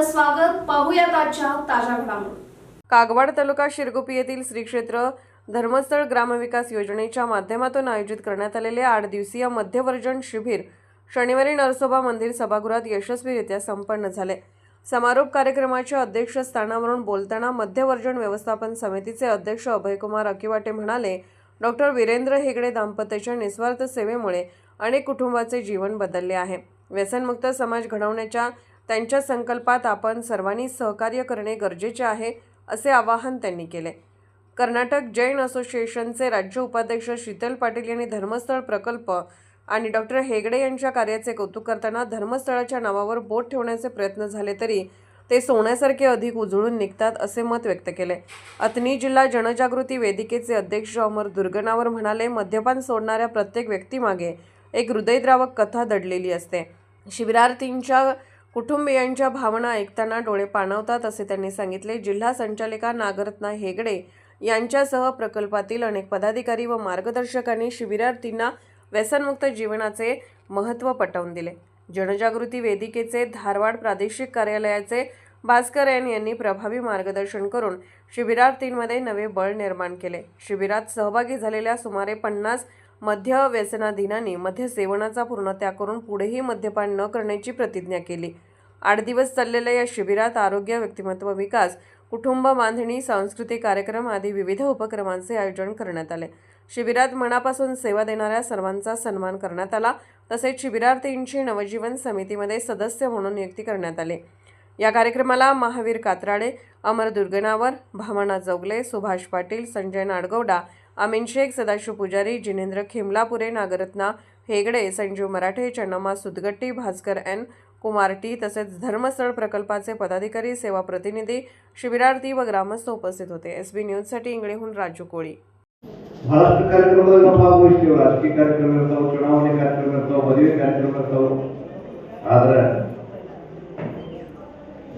आपलं स्वागत. पाहूयात आजच्या ताज्या घडामोडी. कागवाड तालुका शिरगुप्पी येथील श्री क्षेत्र धर्मस्थळ ग्रामविकास योजनेच्या माध्यमातून आयोजित करण्यात आलेले 8 दिवसीय मध्यवर्जन शिबिर शनिवारी नरसोबा मंदिर सभागृहात यशस्वीरित्या संपन्न झाले. समारोप कार्यक्रमाच्या अध्यक्षस्थानावरून बोलताना मध्यवर्जन व्यवस्थापन समितीचे अध्यक्ष अभयकुमार अकिवाटे म्हणाले, डॉक्टर वीरेंद्र हेगडे दाम्पत्याच्या निस्वार्थ सेवेमुळे अनेक कुटुंबाचे जीवन बदलले आहे. व्यसनमुक्त समाज घडवण्याच्या त्यांच्या संकल्पात आपण सर्वांनी सहकार्य करणे गरजेचे आहे, असे आवाहन त्यांनी केले. कर्नाटक जैन असोसिएशनचे राज्य उपाध्यक्ष शीतल पाटील यांनी धर्मस्थळ प्रकल्प आणि डॉक्टर हेगडे यांच्या कार्याचे कौतुक करताना धर्मस्थळाच्या नावावर बोट ठेवण्याचे प्रयत्न झाले तरी ते सोन्यासारखे अधिक उजळून निघतात, असे मत व्यक्त केले. अथनी जिल्हा जनजागृती वेदिकेचे अध्यक्ष अमर दुर्गनावर म्हणाले, मद्यपान सोडणाऱ्या प्रत्येक व्यक्तीमागे एक हृदयद्रावक कथा दडलेली असते. शिबिरार्थींच्या कुटुंबियांच्या भावना ऐकताना डोळे पाणावतात, असे त्यांनी सांगितले. जिल्हा संचालिका नागरत्ना हेगडे यांच्यासह प्रकल्पातील अनेक पदाधिकारी व मार्गदर्शकांनी शिबिरार्थींना व्यसनमुक्त जीवनाचे महत्त्व पटवून दिले. जनजागृती वेदिकेचे धारवाड प्रादेशिक कार्यालयाचे भास्कर यांनी प्रभावी मार्गदर्शन करून शिबिरार्थींमध्ये नवे बळ निर्माण केले. शिबिरात सहभागी झालेल्या सुमारे 50 मद्य व्यसनाधीनांनी मद्य सेवनाचा पूर्ण त्याग करून पुढेही मद्यपान न करण्याची प्रतिज्ञा केली. 8 दिवस चाललेल्या या शिबिरात आरोग्य, व्यक्तिमत्व विकास, कुटुंब बांधणी, सांस्कृतिक कार्यक्रम आदी विविध उपक्रमांचे आयोजन करण्यात आले. शिबिरात मनापासून सेवा देणाऱ्या सर्वांचा सन्मान करण्यात आला. तसेच शिबिरार्थींची नवजीवन समितीमध्ये सदस्य म्हणून नियुक्ती करण्यात आली. या कार्यक्रमाला महावीर कात्राडे, अमर दुर्गनावर, भावना जोगले, सुभाष पाटील, संजय नाडगौडा, अमीन शेख, सदाशिव पुजारी, जिनेंद्र खिमलापुरे, नागरत्ना हेगडे, संजीव मराठे, चन्नम्मा सुदगट्टी, भास्कर एन, कुमार टी तसेच धर्मस्थळ प्रकल्पाचे पदाधिकारी, सेवा प्रतिनिधी, शिबिरार्थी व ग्रामस्थ उपस्थित होते. SB न्यूजसाठी इंगळेहून राजू कोळी. ಬಹಳಷ್ಟು ಕಾರ್ಯಕ್ರಮದಲ್ಲಿ ನಾವು ಭಾಗವಹಿಸ್ತೀವಿ. ರಾಜಕೀಯ ಕಾರ್ಯಕ್ರಮ ಇರ್ತಾವೆ, ಚುನಾವಣೆ ಕಾರ್ಯಕ್ರಮ ಇರ್ತಾವೆ, ಮದುವೆ ಕಾರ್ಯಕ್ರಮ ಇರ್ತಾವೆ. ಆದ್ರೆ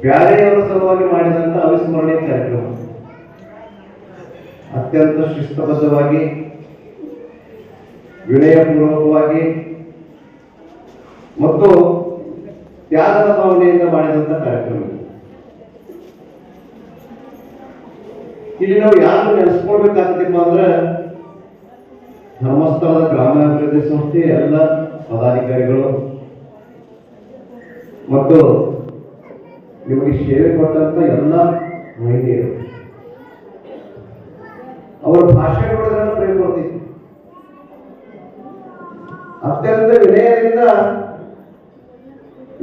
ಬ್ಯಾರೆಯವರ ಸಲುವಾಗಿ ಮಾಡಿದಂತ ಅವಿಸ್ಮರಣೀಯ ಕಾರ್ಯಕ್ರಮ ಅತ್ಯಂತ ಶಿಸ್ತಬದ್ಧವಾಗಿ, ವಿನಯಪೂರ್ವಕವಾಗಿ ಮತ್ತು ತ್ಯಾಗದ ಭಾವನೆಯಿಂದ ಮಾಡಿದಂತ ಕಾರ್ಯಕ್ರಮ. ಇಲ್ಲಿ ನಾವು ಯಾರು ನೆನೆಸ್ಕೊಳ್ಬೇಕಾಗ್ತದಪ್ಪ ಅಂದ್ರೆ ಧರ್ಮಸ್ಥಳದ ಗ್ರಾಮಾಭಿವೃದ್ಧಿ ಸಂಸ್ಥೆ ಎಲ್ಲ ಪದಾಧಿಕಾರಿಗಳು ಮತ್ತು ನಿಮಗೆ ಸೇವೆ ಕೊಟ್ಟಂತ ಎಲ್ಲ ಮಹಿಳೆಯರು. ಅವರ ಭಾಷೆ ನೋಡಿದ್ರೆ ಪ್ರೇಮ ಬರ್ತಿತ್ತು. ಅತ್ಯಂತ ವಿನಯದಿಂದ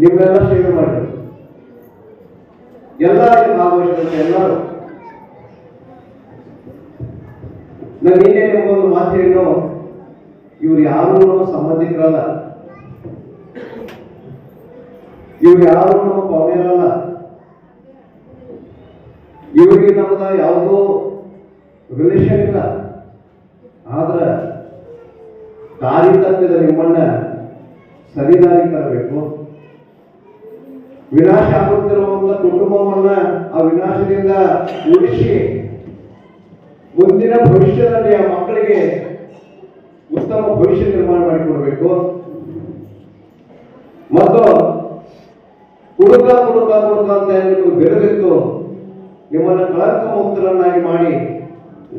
ನೀವೆಲ್ಲ ಸೇವೆ ಮಾಡಿ ಎಲ್ಲ ಭಾಗವಹಿಸಿದಂತೆ ಎಲ್ಲರೂ. ನಾನು ನಿನ್ನೆ ನಿಮಗೊಂದು ಮಾತು ಹೇಳೋ, ಇವ್ರು ಯಾರು ನಮ್ಮ ಸಂಬಂಧಿಕರಲ್ಲ, ಇವ್ರು ಯಾರು ನಮ್ಮ ಪೌಣ್ಯರಲ್ಲ, ಇವರಿಗೆ ನಮ್ಮದ ಯಾವುದೋ ರಿಲೇಷನ್ ಇಲ್ಲ. ಆದ್ರೆ ದಾರಿತಪ್ಪಿದ ನಿಮ್ಮನ್ನ ಸರಿದಾರಿ ತರಬೇಕು. ವಿನಾಶ ಆಗುತ್ತಿರುವಂತ ಕುಟುಂಬವನ್ನ ಆ ವಿನಾಶದಿಂದ ಉಳಿಸಿ ಮುಂದಿನ ಭವಿಷ್ಯದಲ್ಲಿ ಆ ಮಕ್ಕಳಿಗೆ ಉತ್ತಮ ಭವಿಷ್ಯ ನಿರ್ಮಾಣ ಮಾಡಿಕೊಡ್ಬೇಕು. ಮತ್ತು ಕುಡುಕ ಅಂತ ನಿಮಗೆ ಬೆಳೆದಿತ್ತು, ನಿಮ್ಮನ್ನು ಕಳಂಕ ಮುಕ್ತರನ್ನಾಗಿ ಮಾಡಿ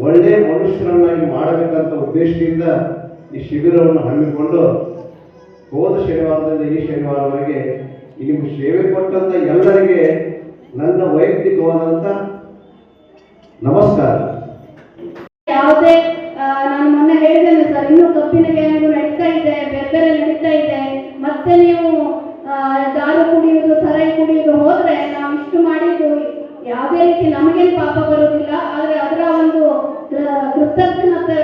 ಒಳ್ಳೆ ಮನುಷ್ಯರನ್ನಾಗಿ ಮಾಡಬೇಕಂತ ಉದ್ದೇಶದಿಂದ ಈ ಶಿಬಿರವನ್ನು ಹಮ್ಮಿಕೊಂಡು ಹೋದ ಶನಿವಾರದಿಂದ ಈ ಶನಿವಾರವರೆಗೆ ನಿಮಗೆ ಸೇವೆ ಕೊಟ್ಟಂತ ಎಲ್ಲರಿಗೆ ನನ್ನ ವೈಯಕ್ತಿಕವಾದಂತ ನಮಸ್ಕಾರ. ಯಾವುದೇ ನಾನು ಮೊನ್ನೆ ಹೇಳಿದ್ದೇನೆ ಸರ್, ಇನ್ನೂ ಕಬ್ಬಿನ ಗ್ಯಾಂಗು ನಡೀತಾ ಇದೆ, ಬೇರೆ ಬೇರೆ ನಡೀತಾ ಇದೆ. ಮತ್ತೆ ನೀವು ದಾರು ಕುಡಿಯುವುದು, ಸರಾಯಿ ಕುಡಿಯುವುದು ಹೋದ್ರೆ ನಾವು ಇಷ್ಟು ಮಾಡಿದ್ದು ಯಾವುದೇ ರೀತಿ ನಮಗೇನು ಪಾಪ ಬರುವುದಿಲ್ಲ. ಆದರೆ ಅದರ ಒಂದು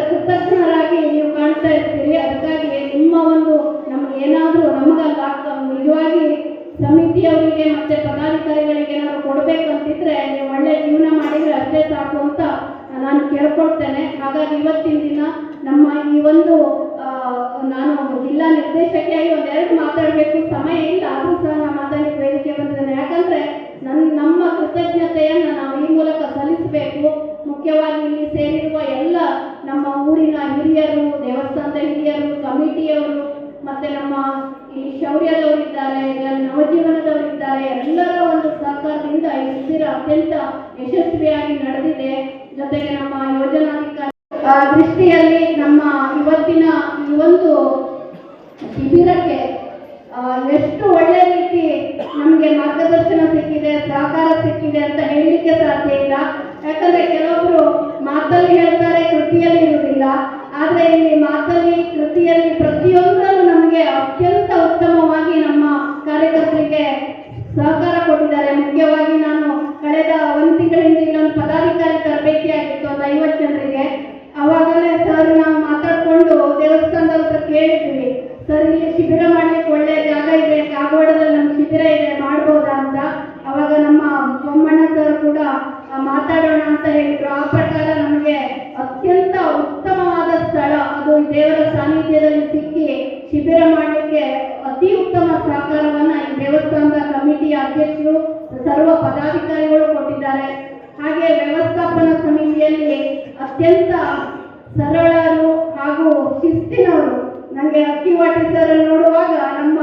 ಕೃತಜ್ಞರಾಗಿ ನೀವು ಕಾಣ್ತಾ ಇರ್ತೀರಿ. ಅದಕ್ಕಾಗಿ ನಿಮ್ಮ ಒಂದು ನಮ್ಗೆ ಏನಾದರೂ ನಮಗಲ್ಲ, ನಿಜವಾಗಿ ಸಮಿತಿಯವರಿಗೆ ಮತ್ತೆ ಪದಾಧಿಕಾರಿಗಳಿಗೆ ಏನಾದ್ರು ಕೊಡಬೇಕಂತಿದ್ರೆ ನೀವು ಒಳ್ಳೆ ಜೀವನ ಮಾಡಿದ್ರೆ ಅಷ್ಟೇ ಸಾಕು ಅಂತ ನಾನು ಕೇಳ್ಕೊಳ್ತೇನೆ. ಹಾಗಾಗಿ ಇವತ್ತಿನ ದಿನ ನಮ್ಮ ಈ ಒಂದು ನಾನು ಜಿಲ್ಲಾ ನಿರ್ದೇಶಕಿಯಾಗಿ ಒಂದೆರಡು ಮಾತಾಡಬೇಕು, ಸಮಯ ಇಲ್ಲ, ಆದರೂ ಸಹ ನಾನು ಮಾತಾಡಲಿಕ್ಕೆ ವೇದಿಕೆ ಬಂದಿದ್ದೇನೆ. ಯಾಕಂದ್ರೆ ನಮ್ಮ ಕೃತಜ್ಞತೆಯನ್ನು ನಾವು ಈ ಮೂಲಕ ಸಲ್ಲಿಸಬೇಕು. ಮುಖ್ಯವಾಗಿ ಇಲ್ಲಿ ಸೇರಿರುವ ಎಲ್ಲ ನಮ್ಮ ಊರಿನ ಹಿರಿಯರು, ದೇವಸ್ಥಾನದ ಹಿರಿಯರು, ಕಮಿಟಿಯವರು, ಮತ್ತೆ ನಮ್ಮ ಈ ಶೌರ್ಯದವರಿದ್ದಾರೆ, ನವಜೀವನದವರಿದ್ದಾರೆ, ಎಲ್ಲರ ಒಂದು ಸಹಕಾರ ಸಹಕಾರದಿಂದ ಈ ಶಿಬಿರ ಅತ್ಯಂತ ಯಶಸ್ವಿಯಾಗಿ ನಡೆದಿದೆ. ಜೊತೆಗೆ ನಮ್ಮ ಯೋಜನಾಧಿಕಾರಿ ದೃಷ್ಟಿಯಲ್ಲಿ ನಮ್ಮ ಇವತ್ತಿನ ಈ ಒಂದು ಶಿಬಿರಕ್ಕೆ ಎಷ್ಟು ಒಳ್ಳೆ ರೀತಿ ನಮಗೆ ಮಾರ್ಗದರ್ಶನ ಸಿಕ್ಕಿದೆ, ಸಹಕಾರ ಸಿಕ್ಕಿದೆ ಅಂತ ಹೇಳಲಿಕ್ಕೆ ಸಾಧ್ಯ ಇಲ್ಲ. ಯಾಕಂದ್ರೆ ಕೆಲವೊಬ್ರು ಮಾತಲ್ಲಿ ಹೇಳ್ತಾರೆ, ಕೃತಿಯಲ್ಲಿ ಇರುವುದಿಲ್ಲ. ಆದ್ರೆ ಇಲ್ಲಿ ಮಾತಲ್ಲಿ, ಕೃತಿಯಲ್ಲಿ ಪ್ರತಿಯೊಂದರಲ್ಲೂ ನಮಗೆ ಅತ್ಯಂತ ಉತ್ತಮವಾಗಿ ನಮ್ಮ ಕಾರ್ಯಕರ್ತರಿಗೆ ಸಹಕಾರ ಕೊಟ್ಟಿದ್ದಾರೆ. ಮುಖ್ಯವಾಗಿ ನಾನು ಕಳೆದ ಒಂದು ತಿಂಗಳಿಂದ ಇಲ್ಲೊಂದು ಪದಾಧಿಕಾರಿ ತರಬೇತಿ ಆಗಿತ್ತು, ಒಂದು 50 ಜನರಿಗೆ. ಅವಾಗಲೇ ಸರ್ ನಾವು ಮಾತಾಡ್ಕೊಂಡು ದೇವಸ್ಥಾನದ ಹತ್ರ ಕೇಳಿದ್ವಿ, ಸರ್ ಇಲ್ಲಿ ಶಿಬಿರ ಮಾಡ್ಲಿಕ್ಕೆ ಒಳ್ಳೆ ಜಾಗ ಇದೆ, ಕಾಗವಾಡದಲ್ಲಿ ನಮ್ಮ ಶಿಬಿರ ಇದೆ, ಮಾಡ್ಬೋದಾ ಅಂತ. ಅವಾಗ ನಮ್ಮ ಬೊಮ್ಮಣ್ಣ ಸರ್ ಕೂಡ ಮಾತಾಡೋಣ ಅಂತ ಹೇಳಿದ್ರು. ಆ ಪ್ರಕಾರ ನಮಗೆ ಅತ್ಯಂತ ಉತ್ತಮವಾದ ಸ್ಥಳ ಅದು ದೇವರ ಸಾನ್ನಿಧ್ಯದಲ್ಲಿ ಸಿಕ್ಕಿ ಶಿಬಿರ ಮಾಡಲಿಕ್ಕೆ ಅತಿ ಉತ್ತಮ ಸಹಕಾರವನ್ನ ಈ ದೇವಸ್ಥಾನದ ಕಮಿಟಿಯ ಅಧ್ಯಕ್ಷರು ಸರ್ವ ಪದಾಧಿಕಾರಿಗಳು ಕೊಟ್ಟಿದ್ದಾರೆ. ಹಾಗೆ ವ್ಯವಸ್ಥಾಪನಾ ಸಮಿತಿಯಲ್ಲಿ ಅತ್ಯಂತ ಸರಳರು ಹಾಗೂ ಶಿಸ್ತಿನವರು. ನನಗೆ ಅಕ್ಕಿವಾಟಿ ಸರ್ ನೋಡುವಾಗ ನಮ್ಮ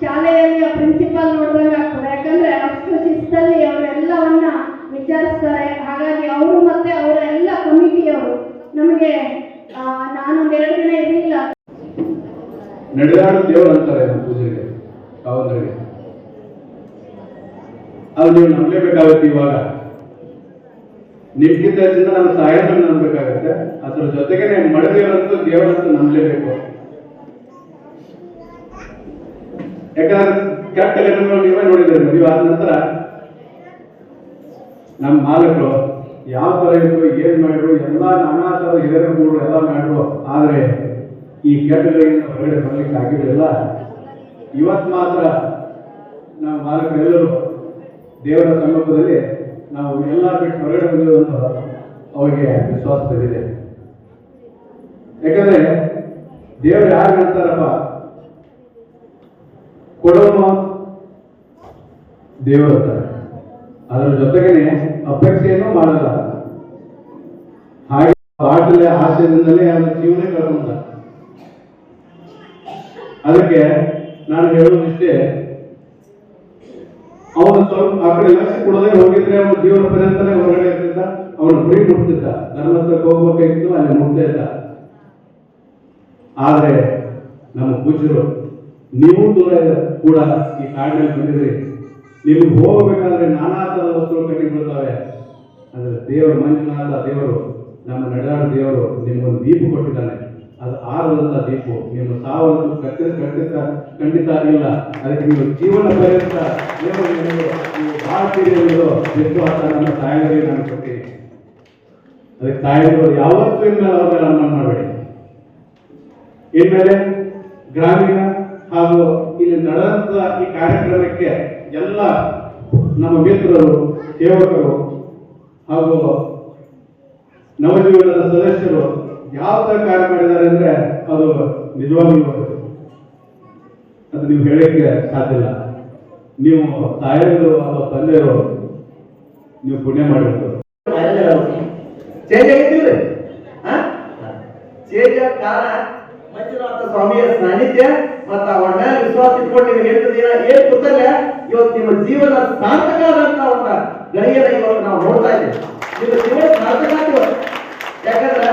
ಶಾಲೆಯಲ್ಲಿ ಪ್ರಿನ್ಸಿಪಾಲ್ ನೋಡಿದಂಗೆ ಆಗ್ತದೆ. ಯಾಕಂದ್ರೆ ಅಷ್ಟು ಶಿಸ್ತಲ್ಲಿ ಅವರೆಲ್ಲವನ್ನ ವಿಚಾರಿಸ್ತಾರೆ. ಹಾಗಾಗಿ ಅವರು ಮತ್ತೆ ಅವರ ಎಲ್ಲ ಕಮಿಟಿಯವರು ನಮಗೆ ನಾನೊಂದು 2 ದಿನ ಇರಲಿಲ್ಲ. ನಡೆದಾಡು ದೇವರು ಅಂತಾರೆ ನಮ್ಮ ಪೂಜೆಗೆ, ಕಾವಂದರಿಗೆ. ಅದು ನೀವು ನಂಬಲೇಬೇಕಾಗುತ್ತೆ. ಇವಾಗ ನಿಮ್ಗಿಂತ ಹೆಚ್ಚಿನ ನಮ್ಮ ತಾಯಿಯನ್ನು ನಂಬಬೇಕಾಗತ್ತೆ. ಅದ್ರ ಜೊತೆಗೆ ಮಡದೇವರಂತೂ ದೇವರಂತೂ ನಂಬಲೇಬೇಕು. ಯಾಕಂದ್ರೆ ಕೆಟ್ಟ ಘಟನೆಗಳು ನೀವೇ ನೋಡಿದ್ದೀರಿ. ಮದುವೆ ಆದ ನಂತರ ನಮ್ಮ ಮಾಲಕರು ಯಾವ ತರ ಇದ್ರು, ಏನ್ ಮಾಡಿದ್ರು, ಎಲ್ಲ ನಾನಾ ತರ ಹಿರಿಯರು ಎಲ್ಲ ಮಾಡಿದ್ರು. ಆದ್ರೆ ಈ ಕೆಟ್ಟಗಳಿಂದ ಹೊರಗಡೆ ಬರ್ಲಿಕ್ಕೆ ಆಗಿರಲಿಲ್ಲ. ಇವತ್ತು ಮಾತ್ರ ನಾವು ಮಾಲಕರೆಲ್ಲರೂ ದೇವರ ಸಮ್ಮುಖದಲ್ಲಿ ನಾವು ಎಲ್ಲ ಬಿಟ್ಟು ಹೊರಗಡೆ ಬಂದಿದ್ದು ಅಂತ ಅವರಿಗೆ ವಿಶ್ವಾಸ ಬಂದಿದೆ. ಯಾಕಂದ್ರೆ ದೇವರು ಯಾರು ಅಂತಾರಪ್ಪ, ಕೊಡೋನು ದೇವರು ಅಂತಾರೆ. ಅದರ ಜೊತೆಗೇನೆ ಅಪೇಕ್ಷೆಯನ್ನು ಮಾಡಲ್ಲ. ಹಾಗೆ ಆಟಲೆ ಆಶಯದಿಂದಲೇ ಅವನ ಜೀವನ ಕಳ್ಕೊಂಡ. ಅದಕ್ಕೆ ನಾನು ಹೇಳೋದಿಷ್ಟೇ, ಅವನು ಸ್ವಲ್ಪ ಆ ಕಡೆ ಲಕ್ಷ ಕೊಡದೆ ಹೋಗಿದ್ರೆ ಅವನ ಜೀವನ ಪರ್ಯಂತನೇ ಹೊರಗಡೆ ಇರ್ತಿದ್ದ. ಅವನು ಗುರಿ ಮುಟ್ತಿದ್ದ, ಧರ್ಮಸ್ಥಳಕ್ಕೆ ಹೋಗ್ಬೇಕಾಗಿತ್ತು, ಅಲ್ಲಿ ಮುಟ್ತಾ ಇದ್ದ. ಆದ್ರೆ ನಮ್ಮ ಪೂಜ್ಯರು, ನೀವು ಕೂಡ ಈ ಕಾಡಿನಲ್ಲಿ ಬಂದಿದ್ರಿ, ನಿಮ್ಗೆ ಹೋಗಬೇಕಾದ್ರೆ ನಾನಾ ತರದ ವಸ್ತುಗಳು ಕಟ್ಟಿ ಬಿಡ್ತಾವೆ. ಅಂದ್ರೆ ದೇವರು, ಮಂಜುನಾಥ ದೇವರು, ನಮ್ಮ ನಡೆದಾಡ ದೇವರು ನಿಮ್ಗೊಂದು ದೀಪ ಕೊಟ್ಟಿದ್ದಾನೆ. ಅದು ಆರದಂತ ದೀಪ. ನಿಮ್ಮ ಸಾವನ್ನು ಖಂಡಿತ ಇಲ್ಲ. ಅದಕ್ಕೆ ನೀವು ಜೀವನ ಪರ್ಯಂತ ನೀವು ಬಾಳ್ತೀರಿ ಅನ್ನೋದು ವಿಶ್ವಾಸ ನಮ್ಮ ತಾಯಿಗಳಿಗೆ ನಾನು ಕೊಡ್ತೀನಿ. ಅದಕ್ಕೆ ತಾಯಿಗಳು ಯಾವತ್ತೂ ಇನ್ಮೇಲೆ ಅವ್ರನ್ನ ಅನುಮಾನ ಮಾಡಬೇಡಿ. ಇನ್ಮೇಲೆ ಗ್ರಾಮೀಣ ಹಾಗೂ ಇಲ್ಲಿ ನಡೆದಂತ ಈ ಕಾರ್ಯಕ್ರಮಕ್ಕೆ ಎಲ್ಲ ನಮ್ಮ ಮಿತ್ರರು, ಸೇವಕರು ಹಾಗೂ ನವಜೀವನದ ಸದಸ್ಯರು ಯಾವ ತರ ಕಾರ್ಯ ಮಾಡಿದ್ದಾರೆ ಅಂದ್ರೆ ಅದು ನಿಜವಾಗ್ಲೂ ಅದು ನೀವು ಹೇಳಕ್ಕೆ ಸಾಧ್ಯ ಇಲ್ಲ. ನೀವು ತಾಯಿಯರು ಅಥವಾ ತಂದೆಯರು ನೀವು ಪುಣ್ಯ ಮಾಡಿರ್ತಾರೆ. ಚೇಂಜ್ ಆಗಿದ್ದೀವ್ರಿ. ಚೇಂಜ್ ಕಾರಣ ಮಂಜುನಾಥ ಸ್ವಾಮಿಯ ಸಾನ್ನಿಧ್ಯ ಮತ್ತು ಅವನ ಮೇಲೆ ವಿಶ್ವಾಸ ಇಟ್ಕೊಂಡು ನೀವು ಹೇಳ್ತಿದ್ದೀರ. ಏನ್ ಗೊತ್ತಲ್ಲ, ಇವತ್ತು ನಿಮ್ಮ ಜೀವನ ಸಾರ್ಥಕ ಆದಂತ ಒಂದು ಗಳಿಗೆನ ಇವಾಗ ನಾವು ನೋಡ್ತಾ ಇದ್ದೀವಿ. ನಿಮ್ಮ ಜೀವನ ಸಾರ್ಥಕ ಆಗ್ತಿವ. ಯಾಕಂದ್ರೆ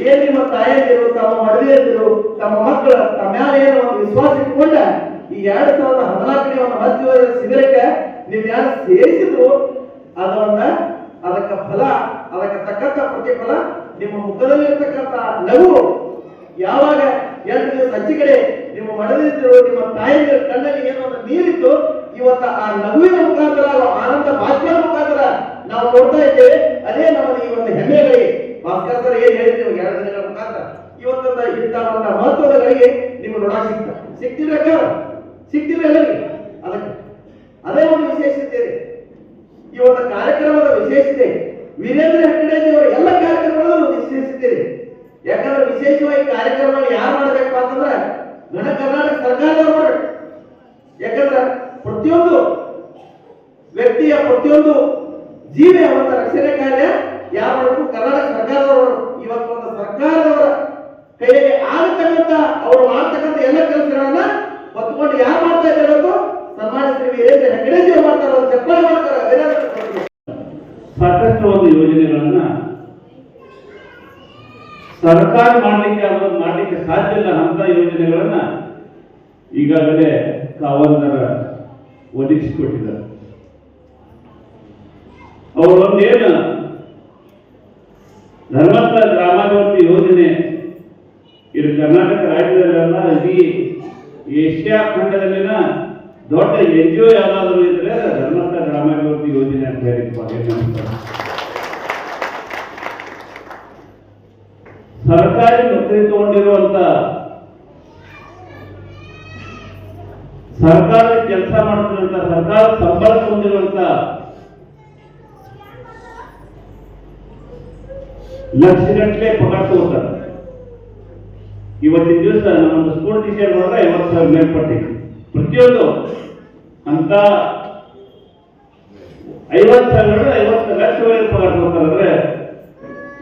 ಏನ್ ನಿಮ್ಮ ತಾಯಿಯರು, ತಮ್ಮ ಮಡದಿಯರು, ತಮ್ಮ ಮಕ್ಕಳು ತಮ್ಮ ಮೇಲೆ ಏನು ಒಂದು ವಿಶ್ವಾಸ ಇಟ್ಕೊಂಡ ಈ 2014ನೇ ಒಂದು ಮಧ್ಯ ಶಿಬಿರಕ್ಕೆ ನೀವು ಯಾರು ಸೇರಿಸಿದ್ರು ಅದಕ್ಕೆ ಫಲ, ಅದಕ್ಕೆ ತಕ್ಕಂತ ಪ್ರತಿಫಲ ನಿಮ್ಮ ಮುಖದಲ್ಲಿರ್ತಕ್ಕಂಥ ನಗು ಯಾವಾಗ 2 ದಿವಸ ಹಚ್ಚಿ ಕಡೆ ನಿಮ್ಮ ಮಡದಿದ್ರು, ನಿಮ್ಮ ತಾಯಿಯ ಕಣ್ಣಲ್ಲಿ ಏನೋ ಒಂದು ನೀರಿತ್ತು, ಇವತ್ತ ಆ ನಗುವಿನ ಮುಖಾಂತರ, ಆನಂದ ಭಾಷೆಯ ಮುಖಾಂತರ ನಾವು ನೋಡ್ತಾ ಇದ್ದೇವೆ. ಅದೇ ನಮ್ಮಲ್ಲಿ ಈ ಒಂದು ಹೆಮ್ಮೆಗಳಿಗೆ ಭಾಸ್ಕರ್ ಸರ್ ಏನ್ ಹೇಳಿದ್ರು 2 ದಿನಗಳ ಮುಖಾಂತರ ಇವತ್ತೊಂದು ಇಂಥ ಒಂದು ಮಹತ್ವದ ಗಳಿಗೆ ನೀವು ನೋಡಕ್ ಸಿಕ್ತಿದ್ರೆ ಎಲ್ಲರಿಗೆ. ಅದಕ್ಕೆ ಅದೇ ಒಂದು ವಿಶೇಷತೆ ಇದೆ ಈ ಒಂದು ಕಾರ್ಯಕ್ರಮದ ವಿಶೇಷತೆ. ವೀರೇಂದ್ರ ಹೆಗ್ಗಡೆಜಿಯವರ ಎಲ್ಲ ಕಾರ್ಯಕ್ರಮಗಳು ವಿಶೇಷತೆ ಇದೆ. ಯಾಕಂದ್ರೆ ವಿಶೇಷವಾಗಿ ಕಾರ್ಯಕ್ರಮ ಯಾರು ಮಾಡ್ಬೇಕಪ್ಪ ಅಂತಂದ್ರೆ ಗಣ ಕರ್ನಾಟಕ ಸರ್ಕಾರದವ್ರು ಮಾಡ್ಬೇಕು. ಯಾಕಂದ್ರೆ ಪ್ರತಿಯೊಂದು ವ್ಯಕ್ತಿಯ, ಪ್ರತಿಯೊಂದು ಜೀವಿಯ ಒಂದು ರಕ್ಷಣೆ ಕಾರ್ಯ ಯಾರು ಮಾಡಬೇಕು? ಕರ್ನಾಟಕ ಸರ್ಕಾರದವರು. ಇವತ್ತು ಒಂದು ಸರ್ಕಾರದವರ ಕೈಯಲ್ಲಿ ಆಗತಕ್ಕಂತ ಅವರು ಮಾಡ್ತಕ್ಕಂಥ ಎಲ್ಲ ಕೆಲಸಗಳನ್ನ ಹೊತ್ಕೊಂಡು ಯಾರು ಮಾಡ್ತಾ ಇದ್ದಾರೆ? ಸನ್ಮಾನ್ಯ ಶ್ರೀ ವೀರೇಂದ್ರ ಹೆಗ್ಗಡೆಜಿಯವರು ಮಾಡ್ತಾರೆ. ಚಪ್ಪಾಳೆ ಮಾಡ್ತಾರೆ. ಸಾಕಷ್ಟು ಒಂದು ಯೋಜನೆಗಳನ್ನ ಸರ್ಕಾರ ಮಾಡಲಿಕ್ಕೆ ಸಾಧ್ಯ ಇಲ್ಲ ಅಂತ ಯೋಜನೆಗಳನ್ನ ಈಗಾಗಲೇ ಕಾವಲ್ದಾರ ಒದಗಿಸಿಕೊಟ್ಟಿದ್ದಾರೆ. ಅವರು ಒಂದೇನು ಧರ್ಮಸ್ಥಳ ಗ್ರಾಮಾಭಿವೃದ್ಧಿ ಯೋಜನೆ ಇದು ಕರ್ನಾಟಕ ರಾಜ್ಯದಲ್ಲ, ಇಡೀ ಏಷ್ಯಾ ಖಂಡದಲ್ಲಿನ ದೊಡ್ಡ NGO ಯಾವ್ದಾದ್ರು ಇದ್ರೆ ಧರ್ಮಸ್ಥಳ ಗ್ರಾಮಾಭಿವೃದ್ಧಿ ಯೋಜನೆ ಅಂತ ಹೇಳಿ ಸರ್ಕಾರಿ ನೌಕರಿ ತಗೊಂಡಿರುವಂತ, ಸರ್ಕಾರದ ಕೆಲಸ ಮಾಡ್ತಿರುವಂತ, ಸರ್ಕಾರ ಸಂಬಳ ಹೊಂದಿರುವಂತ ಲಕ್ಷಗಟ್ಟಲೆ ಪಗಾರ ತಗೋತಾರೆ. ಇವತ್ತಿನ ದಿವಸ ನಮ್ಮ ಸ್ಕೂಲ್ ಟೀಚರ್ ನೋಡ್ರೆ 50,000 ಮೇಲ್ಪಟ್ಟಿ ಪ್ರತಿಯೊಂದು ಅಂತ 50,000 50 ಲಕ್ಷವರೆಗೆ ಪಗಾರ ತಗೋತಾರೆ.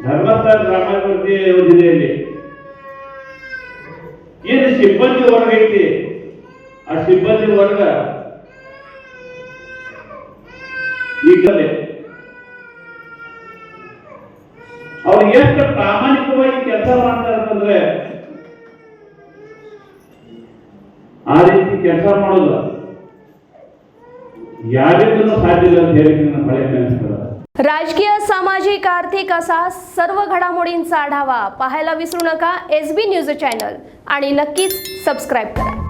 ಧರ್ಮಸ್ಥಳ ಗ್ರಾಮಾಭಿವೃದ್ಧಿ ಯೋಜನೆಯಲ್ಲಿ ಏನು ಸಿಬ್ಬಂದಿ ವರ್ಗ ಐತಿ, ಆ ಸಿಬ್ಬಂದಿ ವರ್ಗ ಈಗಲೇ ಅವ್ರು ಎಷ್ಟು ಪ್ರಾಮಾಣಿಕವಾಗಿ ಕೆಲಸ ಮಾಡ್ತಾರೆ ಅಂತಂದ್ರೆ ಆ ರೀತಿ ಕೆಲಸ ಮಾಡೋದು ಯಾರಿಗೂ साध्य ಇಲ್ಲ ಅಂತ ಹೇಳಿ ನನ್ನ ಬಳಿ ಅನಿಸ್ತದೆ. राजकीय, सामाजिक, आर्थिक असा सर्व घडामोडींचा आढावा पाहायला विसरू नका SB न्यूज चॅनल आणि नक्कीच सबस्क्राईब करा.